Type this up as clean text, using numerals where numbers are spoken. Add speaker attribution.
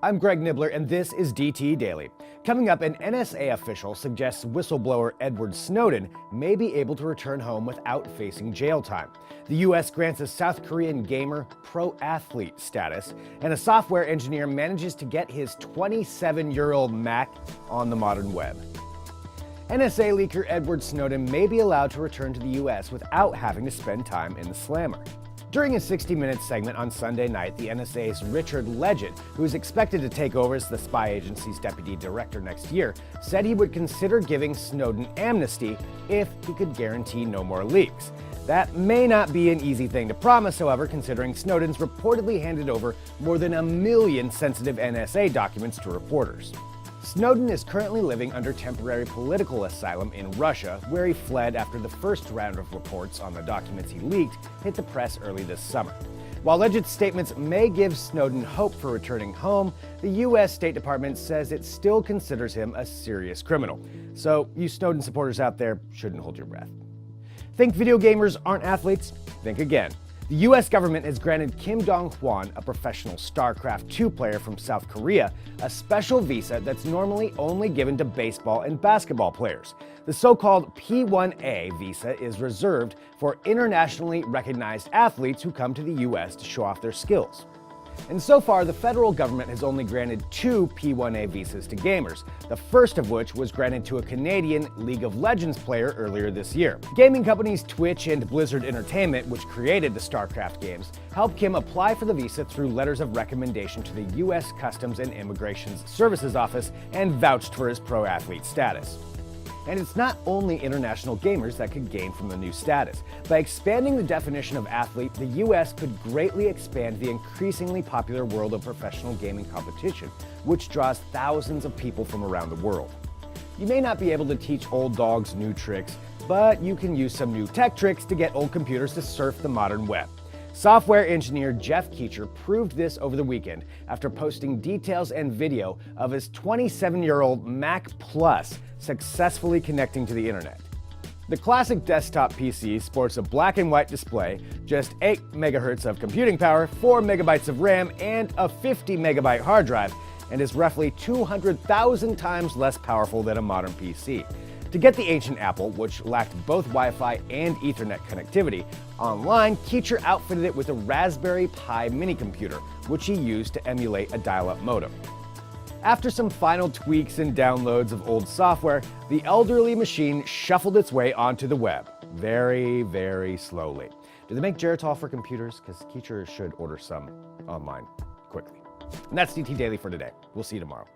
Speaker 1: I'm Greg Nibbler, and this is DT Daily. Coming up, an NSA official suggests whistleblower Edward Snowden may be able to return home without facing jail time. The U.S. grants a South Korean gamer pro athlete status, and a software engineer manages to get his 27-year-old Mac on the modern web. NSA leaker Edward Snowden may be allowed to return to the U.S. without having to spend time in the slammer. During a 60-minute segment on Sunday night, the NSA's Richard Legend, who is expected to take over as the spy agency's deputy director next year, said he would consider giving Snowden amnesty if he could guarantee no more leaks. That may not be an easy thing to promise, however, considering Snowden's reportedly handed over more than 1 million sensitive NSA documents to reporters. Snowden is currently living under temporary political asylum in Russia, where he fled after the first round of reports on the documents he leaked hit the press early this summer. While alleged statements may give Snowden hope for returning home, the U.S. State Department says it still considers him a serious criminal. So, you Snowden supporters out there shouldn't hold your breath. Think video gamers aren't athletes? Think again. The U.S. government has granted Kim Dong-hwan, a professional StarCraft II player from South Korea, a special visa that's normally only given to baseball and basketball players. The so-called P1A visa is reserved for internationally recognized athletes who come to the U.S. to show off their skills. And so far, the federal government has only granted 2 P1A visas to gamers, the first of which was granted to a Canadian League of Legends player earlier this year. Gaming companies Twitch and Blizzard Entertainment, which created the StarCraft games, helped Kim apply for the visa through letters of recommendation to the U.S. Customs and Immigration Services Office and vouched for his pro athlete status. And it's not only international gamers that could gain from the new status. By expanding the definition of athlete, the U.S. could greatly expand the increasingly popular world of professional gaming competition, which draws thousands of people from around the world. You may not be able to teach old dogs new tricks, but you can use some new tech tricks to get old computers to surf the modern web. Software engineer Jeff Keecher proved this over the weekend after posting details and video of his 27-year-old Mac Plus successfully connecting to the internet. The classic desktop PC sports a black and white display, just 8 megahertz of computing power, 4 megabytes of RAM, and a 50 megabyte hard drive, and is roughly 200,000 times less powerful than a modern PC. To get the ancient Apple, which lacked both Wi-Fi and Ethernet connectivity, online, Keecher outfitted it with a Raspberry Pi mini computer, which he used to emulate a dial-up modem. After some final tweaks and downloads of old software, the elderly machine shuffled its way onto the web, very, very slowly. Do they make Geritol for computers? Because Keecher should order some online quickly. And that's DT Daily for today. We'll see you tomorrow.